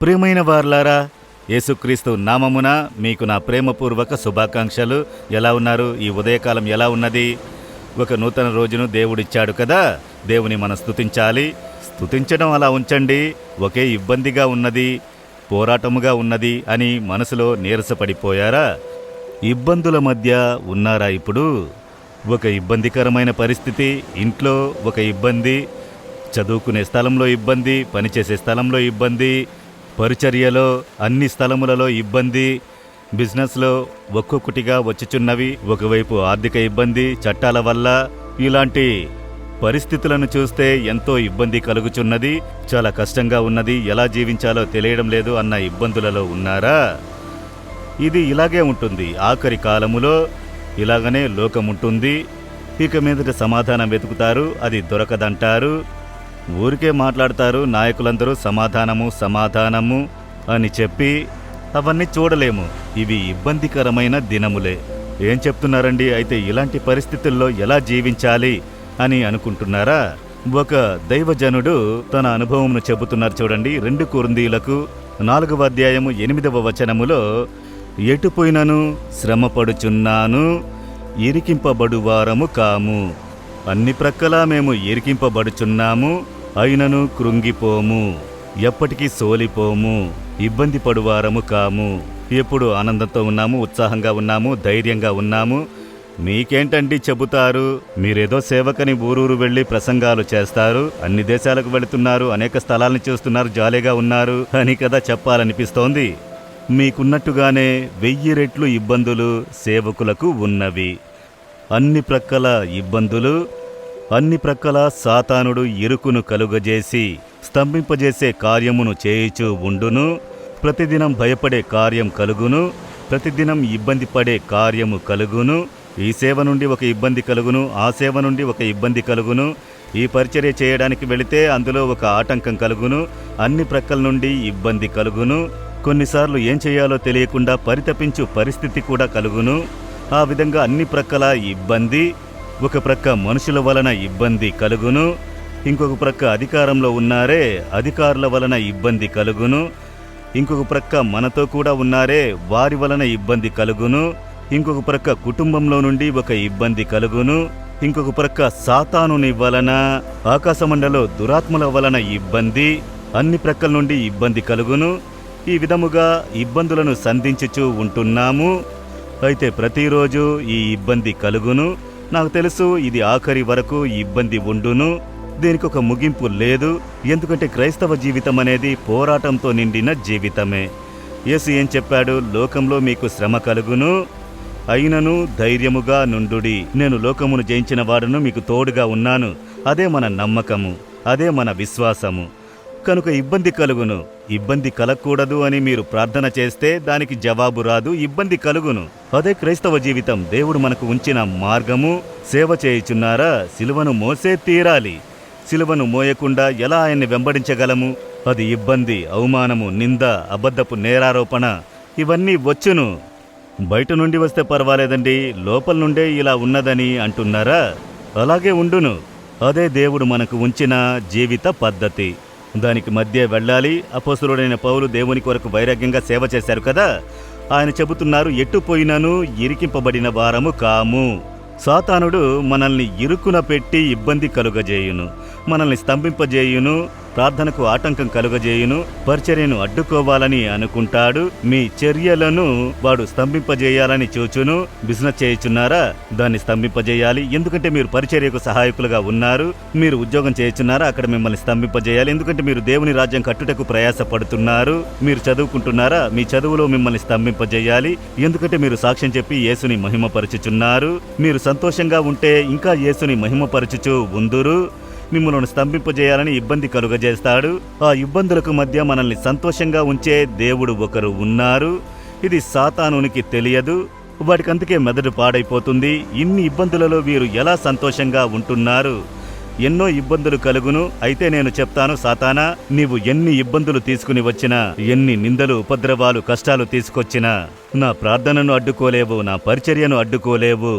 ప్రియమైన వారలారా, యేసుక్రీస్తు నామమున మీకు నా ప్రేమపూర్వక శుభాకాంక్షలు. ఎలా ఉన్నారు? ఈ ఉదయకాలం ఎలా ఉన్నది? ఒక నూతన రోజును దేవుడిచ్చాడు కదా, దేవుని మనం స్తుతించాలి. స్తుతించడం అలా ఉంచండి. ఒకే ఇబ్బందిగా ఉన్నది, పోరాటముగా ఉన్నది అని మనసులో నీరసపడిపోయారా? ఇబ్బందుల మధ్య ఉన్నారా? ఇప్పుడు ఒక ఇబ్బందికరమైన పరిస్థితి, ఇంట్లో ఒక ఇబ్బంది, చదువుకునే స్థలంలో ఇబ్బంది, పనిచేసే స్థలంలో ఇబ్బంది, పరిచర్యలో అన్ని స్థలములలో ఇబ్బంది, బిజినెస్లో ఒక్కొక్కటిగా వచ్చుచున్నవి. ఒకవైపు ఆర్థిక ఇబ్బంది, చట్టాల వల్ల. ఇలాంటి పరిస్థితులను చూస్తే ఎంతో ఇబ్బంది కలుగుచున్నది, చాలా కష్టంగా ఉన్నది, ఎలా జీవించాలో తెలియడం లేదు అన్న ఇబ్బందులలో ఉన్నారా? ఇది ఇలాగే ఉంటుంది. ఆఖరి కాలములో ఇలాగనే లోకముంటుంది. ఇక మీదట సమాధానం వెతుకుతారు, అది దొరకదంటారు. ఊరికే మాట్లాడతారు నాయకులందరూ, సమాధానము అని చెప్పి. అవన్నీ చూడలేము. ఇవి ఇబ్బందికరమైన దినములే. ఏం చెప్తున్నారండి? అయితే ఇలాంటి పరిస్థితుల్లో ఎలా జీవించాలి అని అనుకుంటున్నారా? ఒక దైవజనుడు తన అనుభవంను చెబుతున్నారు చూడండి. 2 కొరింథీయులకు 4వ అధ్యాయము 8వ వచనములో, ఎటుపోయినను శ్రమపడుచున్నాను, ఇరికింపబడువారము కాము. అన్ని ప్రక్కలా మేము ఇరికింపబడుచున్నాము, అయినను కృంగిపోము, ఎప్పటికీ సోలిపోము, ఇబ్బంది పడువారము కాము. ఎప్పుడు ఆనందంతో ఉన్నాము, ఉత్సాహంగా ఉన్నాము, ధైర్యంగా ఉన్నాము. మీకేంటండి చెబుతారు? మీరేదో సేవకని ఊరూరు వెళ్ళి ప్రసంగాలు చేస్తారు, అన్ని దేశాలకు వెళుతున్నారు, అనేక స్థలాలను చూస్తున్నారు, జాలీగా ఉన్నారు అని కదా చెప్పాలనిపిస్తోంది. మీకున్నట్టుగానే 1000 రెట్లు ఇబ్బందులు సేవకులకు ఉన్నవి. అన్ని ప్రక్కల ఇబ్బందులు, అన్ని ప్రక్కల సాతానుడు ఇరుకును కలుగజేసి స్తంభింపజేసే కార్యమును చేయుచూ ఉండును. ప్రతిదినం భయపడే కార్యం కలుగును, ప్రతిదినం ఇబ్బంది పడే కార్యము కలుగును. ఈ సేవ నుండి ఒక ఇబ్బంది కలుగును, ఆ సేవ నుండి ఒక ఇబ్బంది కలుగును. ఈ పరిచర్య చేయడానికి వెళితే అందులో ఒక ఆటంకం కలుగును. అన్ని ప్రక్కల నుండి ఇబ్బంది కలుగును. కొన్నిసార్లు ఏం చేయాలో తెలియకుండా పరితపించు పరిస్థితి కూడా కలుగును. ఆ విధంగా అన్ని ప్రక్కల ఇబ్బంది. ఒక ప్రక్క మనుషుల వలన ఇబ్బంది కలుగును, ఇంకొక ప్రక్క అధికారంలో ఉన్నారే అధికారుల వలన ఇబ్బంది కలుగును, ఇంకొక ప్రక్క మనతో కూడా ఉన్నారే వారి వలన ఇబ్బంది కలుగును, ఇంకొక ప్రక్క కుటుంబంలో నుండి ఒక ఇబ్బంది కలుగును, ఇంకొక ప్రక్క సాతానుని వలన, ఆకాశమండలో దురాత్మల వలన ఇబ్బంది. అన్ని ప్రక్కల నుండి ఇబ్బంది కలుగును. ఈ విధముగా ఇబ్బందులను సంధించుచూ ఉంటున్నాము. అయితే ప్రతిరోజు ఈ ఇబ్బంది కలుగును. నాకు తెలుసు, ఇది ఆఖరి వరకు ఇబ్బంది ఉండును. దీనికి ఒక ముగింపు లేదు. ఎందుకంటే క్రైస్తవ జీవితం అనేది పోరాటంతో నిండిన జీవితమే. యేసు ఏం చెప్పాడు? లోకంలో మీకు శ్రమ కలుగును, అయినను ధైర్యముగా నుండుడి, నేను లోకమును జయించిన వాడును, మీకు తోడుగా ఉన్నాను. అదే మన నమ్మకము, అదే మన విశ్వాసము. కనుక ఇబ్బంది కలుగును. ఇబ్బంది కలగకూడదు అని మీరు ప్రార్థన చేస్తే దానికి జవాబు రాదు, ఇబ్బంది కలుగును. అదే క్రైస్తవ జీవితం, దేవుడు మనకు ఉంచిన మార్గము. సేవ చేయుచున్నారా? సిలువను మోసే తీరాలి. సిలువను మోయకుండా ఎలా ఆయన్ని వెంబడించగలము? అది ఇబ్బంది, అవమానము, నింద, అబద్ధపు నేరారోపణ, ఇవన్నీ వచ్చును. బయట నుండి వస్తే పర్వాలేదండి, లోపల నుండే ఇలా ఉన్నదని అంటున్నారా? అలాగే ఉండును. అదే దేవుడు మనకు ఉంచిన జీవిత పద్ధతి. దానికి మధ్య వెళ్ళాలి. అపోస్తలుడైన పౌలు దేవుని కొరకు వైరాగ్యంగా సేవ చేశారు కదా. ఆయన చెబుతున్నారు, ఎటుపోయినను ఇరికింపబడిన వారము కాము. సాతానుడు మనల్ని ఇరుకున పెట్టి ఇబ్బంది కలుగజేయును, మనల్ని స్తంభింపజేయును, ప్రార్థనకు ఆటంకం కలుగజేయును, పరిచర్యను అడ్డుకోవాలని అనుకుంటాడు. మీ చర్యలను వాడు స్తంభింపజేయాలని చూచును. బిజినెస్ చేయుచున్నారా? దాన్ని స్తంభింపజేయాలి. ఎందుకంటే మీరు పరిచర్యకు సహాయకులుగా ఉన్నారు. మీరు ఉద్యోగం చేయుచున్నారా? అక్కడ మిమ్మల్ని స్తంభింపజేయాలి. ఎందుకంటే మీరు దేవుని రాజ్యం కట్టుటకు ప్రయాసపడుతున్నారు. మీరు చదువుకుంటున్నారా? మీ చదువులో మిమ్మల్ని స్తంభింపజేయాలి. ఎందుకంటే మీరు సాక్ష్యం చెప్పి యేసుని మహిమపరచుచున్నారు. మీరు సంతోషంగా ఉంటే ఇంకా యేసుని మహిమపరచుచూ ఉందురు. మిమ్మల్ని స్తంభింపజేయాలని ఇబ్బంది కలుగజేస్తాడు. ఆ ఇబ్బందులకు మధ్య మనల్ని సంతోషంగా ఉంచే దేవుడు ఒకరు ఉన్నారు. ఇది సాతానునికి తెలియదు. వాటికందుకే మెదడు పాడైపోతుంది. ఇన్ని ఇబ్బందులలో వీరు ఎలా సంతోషంగా ఉంటున్నారు? ఎన్నో ఇబ్బందులు కలుగును. అయితే నేను చెప్తాను, సాతానా, నీవు ఎన్ని ఇబ్బందులు తీసుకుని వచ్చినా, ఎన్ని నిందలు, ఉపద్రవాలు, కష్టాలు తీసుకొచ్చినా నా ప్రార్థనను అడ్డుకోలేవు, నా పరిచర్యను అడ్డుకోలేవు,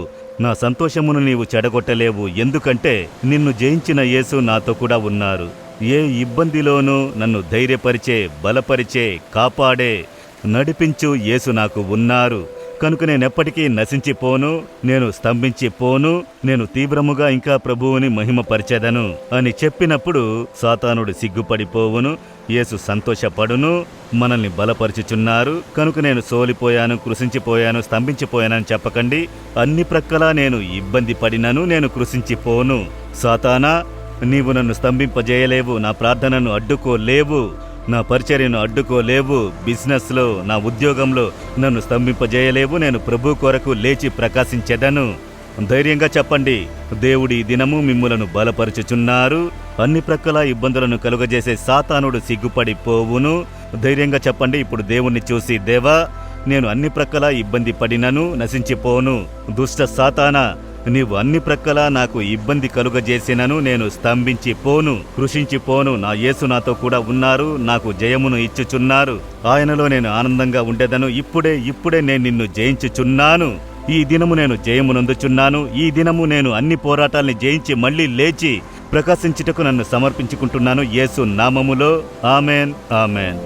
నా సంతోషమును నీవు చెడగొట్టలేవు. ఎందుకంటే నిన్ను జయించిన యేసు నాతో కూడా ఉన్నారు. ఏ ఇబ్బందిలోనూ నన్ను ధైర్యపరిచే, బలపరిచే, కాపాడే, నడిపించు యేసు నాకు ఉన్నారు. కనుక నేనెప్పటికీ నశించిపోను, నేను స్తంభించిపోను, నేను తీవ్రముగా ఇంకా ప్రభువుని మహిమపరిచెదను అని చెప్పినప్పుడు సాతానుడు సిగ్గుపడిపోవును, యేసు సంతోషపడును. మనల్ని బలపరుచుచున్నారు కనుక నేను సోలిపోయాను, కృశించిపోయాను, స్తంభించిపోయానని చెప్పకండి. అన్ని ప్రక్కలా నేను ఇబ్బంది పడినను నేను కృశించిపోను. సాతానా, నీవు నన్ను స్తంభింపజేయలేవు, నా ప్రార్థనను అడ్డుకోలేవు, నా పరిచర్యను అడ్డుకోలేవు, బిజినెస్లో, నా ఉద్యోగంలో నన్ను స్తంభింపజేయలేవు. నేను ప్రభు కొరకు లేచి ప్రకాశించెదను. ధైర్యంగా చెప్పండి, దేవుడి దినము మిమ్ములను బలపరుచుచున్నారు. అన్ని ప్రక్కల ఇబ్బందులను కలుగజేసే సాతానుడు సిగ్గుపడిపోవును. ధైర్యంగా చెప్పండి ఇప్పుడు దేవుణ్ణి చూసి, దేవా, నేను అన్ని ప్రక్కల ఇబ్బంది పడినను నశించిపోను. దుష్ట సాతానా, నీవు అన్ని ప్రక్కలా నాకు ఇబ్బంది కలుగజేసినను నేను స్తంభించిపోను, కృషించిపోను. నా యేసు నాతో కూడా ఉన్నారు, నాకు జయమును ఇచ్చుచున్నారు. ఆయనలో నేను ఆనందంగా ఉండేదను. ఇప్పుడే నేను నిన్ను జయించుచున్నాను. ఈ దినము నేను జయమునందుచున్నాను. ఈ దినము నేను అన్ని పోరాటాల్ని జయించి మళ్ళీ లేచి ప్రకాశించుటకు నన్ను సమర్పించుకుంటున్నాను యేసు నామములో. Amen, amen.